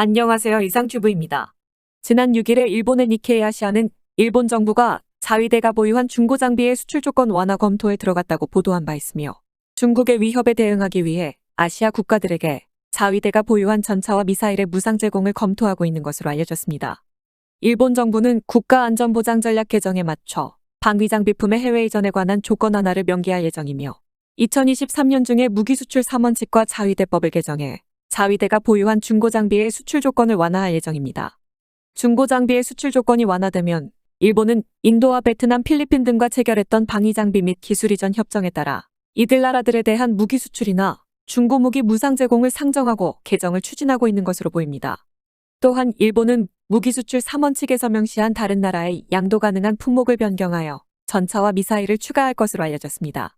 안녕하세요. 이상튜브입니다. 지난 6일에 일본의 니케이 아시아는 일본 정부가 자위대가 보유한 중고장비의 수출 조건 완화 검토에 들어갔다고 보도한 바 있으며 중국의 위협에 대응하기 위해 아시아 국가들에게 자위대가 보유한 전차와 미사일의 무상 제공을 검토하고 있는 것으로 알려졌습니다. 일본 정부는 국가안전보장 전략 개정에 맞춰 방위장비품의 해외 이전에 관한 조건 완화를 명기할 예정이며 2023년 중에 무기수출 3원칙과 자위대법을 개정해 자위대가 보유한 중고장비의 수출 조건을 완화할 예정입니다. 중고장비의 수출 조건이 완화되면 일본은 인도와 베트남, 필리핀 등과 체결했던 방위장비 및 기술 이전 협정에 따라 이들 나라들에 대한 무기 수출이나 중고무기 무상 제공을 상정하고 개정을 추진하고 있는 것으로 보입니다. 또한 일본은 무기 수출 3원칙에서 명시한 다른 나라의 양도 가능한 품목을 변경하여 전차와 미사일을 추가할 것으로 알려졌습니다.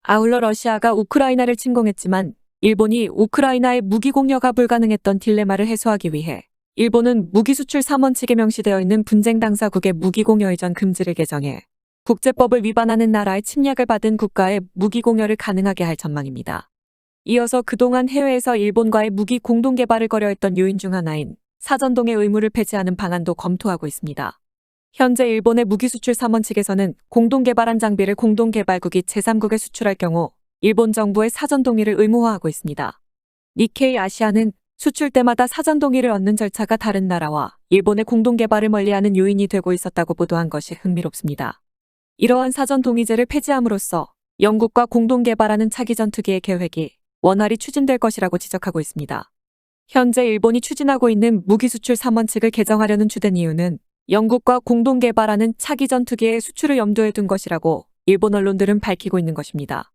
아울러 러시아가 우크라이나를 침공했지만 일본이 우크라이나의 무기 공여가 불가능했던 딜레마를 해소하기 위해 일본은 무기 수출 3원칙에 명시되어 있는 분쟁 당사국의 무기 공여 이전 금지를 개정해 국제법을 위반하는 나라의 침략을 받은 국가의 무기 공여를 가능하게 할 전망입니다. 이어서 그동안 해외에서 일본과의 무기 공동 개발을 거려했던 요인 중 하나인 사전동의 의무를 폐지하는 방안도 검토하고 있습니다. 현재 일본의 무기 수출 3원칙에서는 공동 개발한 장비를 공동 개발국이 제3국에 수출할 경우 일본 정부의 사전 동의를 의무화하고 있습니다. 니케이 아시아는 수출 때마다 사전 동의를 얻는 절차가 다른 나라와 일본의 공동 개발을 멀리하는 요인이 되고 있었다고 보도한 것이 흥미롭습니다. 이러한 사전 동의제를 폐지함으로써 영국과 공동 개발하는 차기 전투기의 계획이 원활히 추진될 것이라고 지적하고 있습니다. 현재 일본이 추진하고 있는 무기 수출 3원칙을 개정하려는 주된 이유는 영국과 공동 개발하는 차기 전투기의 수출을 염두에 둔 것이라고 일본 언론들은 밝히고 있는 것입니다.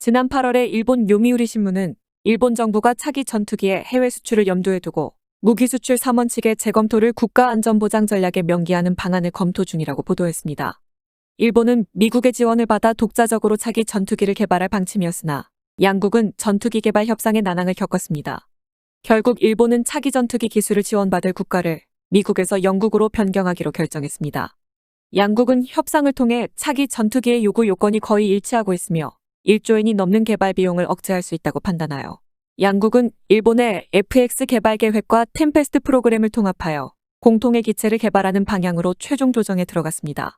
지난 8월에 일본 요미우리 신문은 일본 정부가 차기 전투기의 해외 수출을 염두에 두고 무기 수출 3원칙의 재검토를 국가안전보장 전략에 명기하는 방안을 검토 중이라고 보도했습니다. 일본은 미국의 지원을 받아 독자적으로 차기 전투기를 개발할 방침이었으나 양국은 전투기 개발 협상의 난항을 겪었습니다. 결국 일본은 차기 전투기 기술을 지원받을 국가를 미국에서 영국으로 변경하기로 결정했습니다. 양국은 협상을 통해 차기 전투기의 요구 요건이 거의 일치하고 있으며 1조 엔이 넘는 개발 비용을 억제할 수 있다고 판단하여 양국은 일본의 FX 개발 계획과 템페스트 프로그램을 통합하여 공통의 기체를 개발하는 방향으로 최종 조정에 들어갔습니다.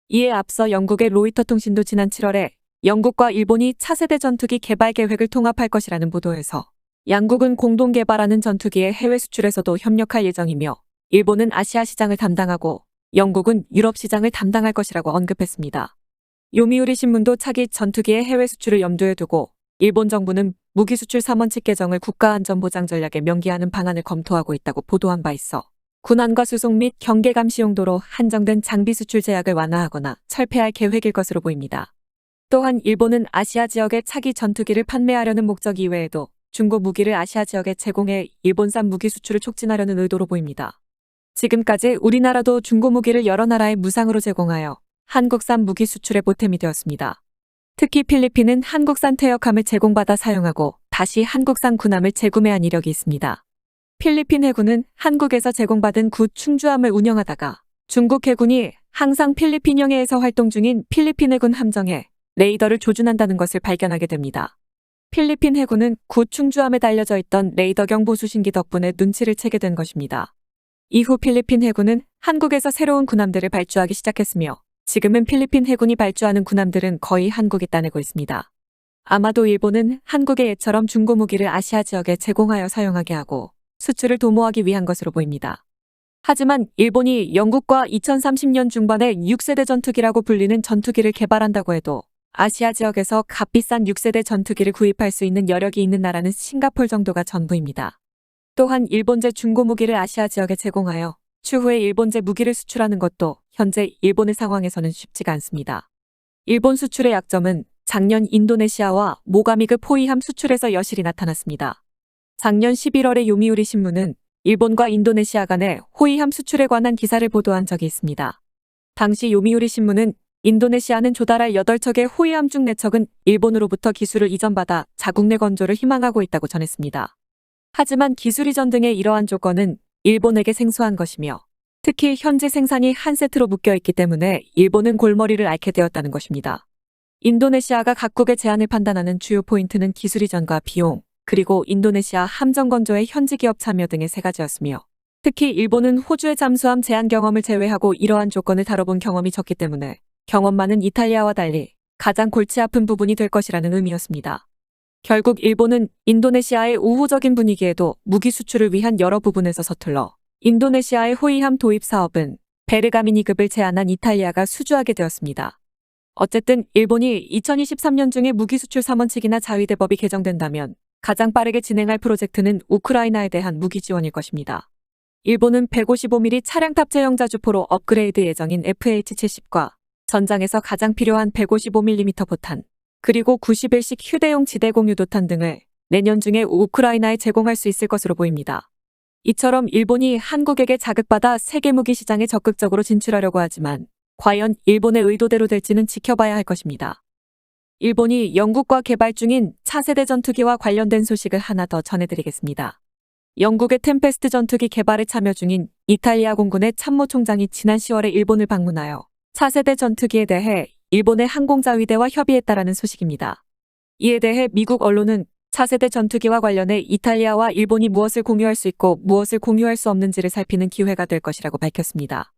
이에 앞서 영국의 로이터 통신도 지난 7월에 영국과 일본이 차세대 전투기 개발 계획을 통합할 것이라는 보도에서 양국은 공동 개발하는 전투기의 해외 수출에서도 협력할 예정이며 일본은 아시아 시장을 담당하고 영국은 유럽 시장을 담당할 것이라고 언급했습니다. 요미우리 신문도 차기 전투기의 해외 수출을 염두에 두고 일본 정부는 무기 수출 3원칙 개정을 국가안전보장 전략에 명기하는 방안을 검토하고 있다고 보도한 바 있어 군안과 수송 및 경계 감시 용도로 한정된 장비 수출 제약을 완화하거나 철폐할 계획일 것으로 보입니다. 또한 일본은 아시아 지역에 차기 전투기를 판매하려는 목적 이외에도 중고 무기를 아시아 지역에 제공해 일본산 무기 수출을 촉진하려는 의도로 보입니다. 지금까지 우리나라도 중고 무기를 여러 나라에 무상으로 제공하여 한국산 무기 수출의 보탬이 되었습니다. 특히 필리핀은 한국산 퇴역함을 제공받아 사용하고 다시 한국산 군함을 재구매한 이력이 있습니다. 필리핀 해군은 한국에서 제공받은 구 충주함을 운영하다가 중국 해군이 항상 필리핀 영해에서 활동 중인 필리핀 해군 함정에 레이더를 조준한다는 것을 발견하게 됩니다. 필리핀 해군은 구 충주함에 달려져 있던 레이더경 보수신기 덕분에 눈치를 채게 된 것입니다. 이후 필리핀 해군은 한국에서 새로운 군함들을 발주하기 시작했으며 지금은 필리핀 해군이 발주하는 군함들은 거의 한국이 따내고 있습니다. 아마도 일본은 한국의 예처럼 중고 무기를 아시아 지역에 제공하여 사용하게 하고 수출을 도모하기 위한 것으로 보입니다. 하지만 일본이 영국과 2030년 중반에 6세대 전투기라고 불리는 전투기를 개발한다고 해도 아시아 지역에서 값비싼 6세대 전투기를 구입할 수 있는 여력이 있는 나라는 싱가포르 정도가 전부입니다. 또한 일본제 중고 무기를 아시아 지역에 제공하여 추후에 일본제 무기를 수출하는 것도 현재 일본의 상황에서는 쉽지가 않습니다. 일본 수출의 약점은 작년 인도네시아와 모가미급 호위함 수출에서 여실히 나타났습니다. 작년 11월에 요미우리 신문은 일본과 인도네시아 간의 호위함 수출에 관한 기사를 보도한 적이 있습니다. 당시 요미우리 신문은 인도네시아는 조달할 8척의 호위함 중 4척은 일본으로부터 기술을 이전받아 자국 내 건조를 희망하고 있다고 전했습니다. 하지만 기술 이전 등의 이러한 조건은 일본에게 생소한 것이며 특히 현재 생산이 한 세트로 묶여있기 때문에 일본은 골머리를 앓게 되었다는 것입니다. 인도네시아가 각국의 제안을 판단하는 주요 포인트는 기술 이전과 비용, 그리고 인도네시아 함정건조의 현지 기업 참여 등의 세 가지였으며 특히 일본은 호주의 잠수함 제한 경험을 제외하고 이러한 조건을 다뤄본 경험이 적기 때문에 경험 많은 이탈리아와 달리 가장 골치 아픈 부분이 될 것이라는 의미였습니다. 결국 일본은 인도네시아의 우호적인 분위기에도 무기 수출을 위한 여러 부분에서 서툴러 인도네시아의 호위함 도입 사업은 베르가미 2급을 제안한 이탈리아가 수주하게 되었습니다. 어쨌든 일본이 2023년 중에 무기 수출 3원칙이나 자위대법이 개정된다면 가장 빠르게 진행할 프로젝트는 우크라이나에 대한 무기 지원일 것입니다. 일본은 155mm 차량 탑재형 자주포로 업그레이드 예정인 FH-70과 전장에서 가장 필요한 155mm 포탄, 그리고 91식 휴대용 지대공 유도탄 등을 내년 중에 우크라이나에 제공할 수 있을 것으로 보입니다. 이처럼 일본이 한국에게 자극받아 세계 무기 시장에 적극적으로 진출하려고 하지만 과연 일본의 의도대로 될지는 지켜봐야 할 것입니다. 일본이 영국과 개발 중인 차세대 전투기와 관련된 소식을 하나 더 전해드리겠습니다. 영국의 템페스트 전투기 개발에 참여 중인 이탈리아 공군의 참모총장이 지난 10월에 일본을 방문하여 차세대 전투기에 대해 일본의 항공자위대와 협의했다라는 소식입니다. 이에 대해 미국 언론은 차세대 전투기와 관련해 이탈리아와 일본이 무엇을 공유할 수 있고 무엇을 공유할 수 없는지를 살피는 기회가 될 것이라고 밝혔습니다.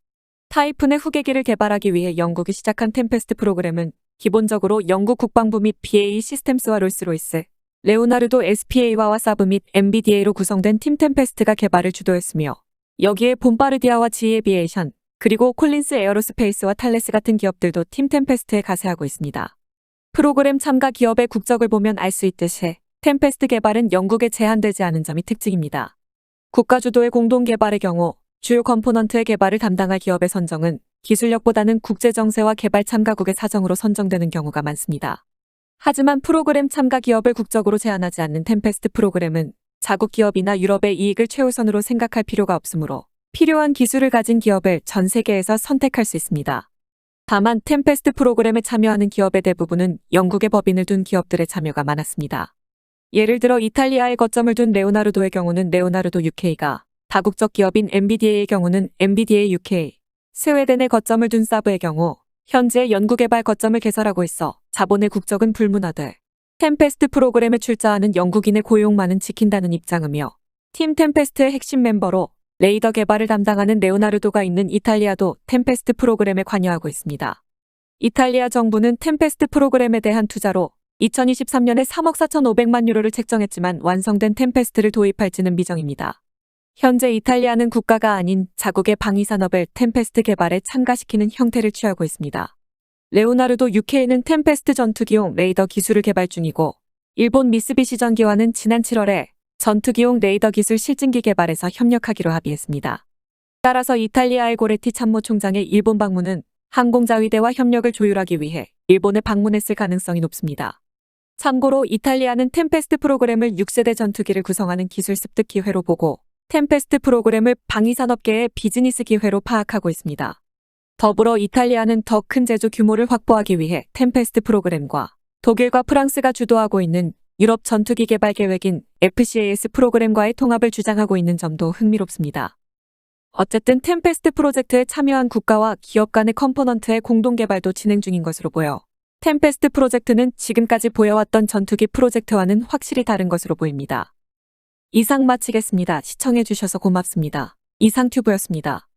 타이푼의 후계기를 개발하기 위해 영국이 시작한 템페스트 프로그램은 기본적으로 영국 국방부 및 BAE 시스템스와 롤스로이스, 레오나르도 SPA와 사브 및 MBDA로 구성된 팀 템페스트가 개발을 주도했으며 여기에 봄바르디아와 지에비에이션, 그리고 콜린스 에어로스페이스와 탈레스 같은 기업들도 팀 템페스트에 가세하고 있습니다. 프로그램 참가 기업의 국적을 보면 알 수 있듯이 템페스트 개발은 영국에 제한되지 않은 점이 특징입니다. 국가 주도의 공동 개발의 경우 주요 컴포넌트의 개발을 담당할 기업의 선정은 기술력보다는 국제 정세와 개발 참가국의 사정으로 선정되는 경우가 많습니다. 하지만 프로그램 참가 기업을 국적으로 제한하지 않는 템페스트 프로그램은 자국 기업이나 유럽의 이익을 최우선으로 생각할 필요가 없으므로 필요한 기술을 가진 기업을 전 세계에서 선택할 수 있습니다. 다만 템페스트 프로그램에 참여하는 기업의 대부분은 영국의 법인을 둔 기업들의 참여가 많았습니다. 예를 들어 이탈리아에 거점을 둔 레오나르도의 경우는 레오나르도 UK가, 다국적 기업인 MBDA의 경우는 MBDA UK, 스웨덴에 거점을 둔 사브의 경우 현재 연구개발 거점을 개설하고 있어 자본의 국적은 불문하되 템페스트 프로그램에 출자하는 영국인의 고용만은 지킨다는 입장이며 팀 템페스트의 핵심 멤버로 레이더 개발을 담당하는 레오나르도가 있는 이탈리아도 템페스트 프로그램에 관여하고 있습니다. 이탈리아 정부는 템페스트 프로그램에 대한 투자로 2023년에 3억 4,500만 유로를 책정했지만 완성된 템페스트를 도입할지는 미정입니다. 현재 이탈리아는 국가가 아닌 자국의 방위산업을 템페스트 개발에 참가시키는 형태를 취하고 있습니다. 레오나르도 UK는 템페스트 전투기용 레이더 기술을 개발 중이고 일본 미쓰비시 전기와는 지난 7월에 전투기용 레이더 기술 실증기 개발에서 협력하기로 합의했습니다. 따라서 이탈리아의 고레티 참모총장의 일본 방문은 항공자위대와 협력을 조율하기 위해 일본에 방문했을 가능성이 높습니다. 참고로 이탈리아는 템페스트 프로그램을 6세대 전투기를 구성하는 기술 습득 기회로 보고 템페스트 프로그램을 방위산업계의 비즈니스 기회로 파악하고 있습니다. 더불어 이탈리아는 더 큰 제조 규모를 확보하기 위해 템페스트 프로그램과 독일과 프랑스가 주도하고 있는 유럽 전투기 개발 계획인 FCAS 프로그램과의 통합을 주장하고 있는 점도 흥미롭습니다. 어쨌든 템페스트 프로젝트에 참여한 국가와 기업 간의 컴포넌트의 공동 개발도 진행 중인 것으로 보여 템페스트 프로젝트는 지금까지 보여왔던 전투기 프로젝트와는 확실히 다른 것으로 보입니다. 이상 마치겠습니다. 시청해주셔서 고맙습니다. 이상튜브였습니다.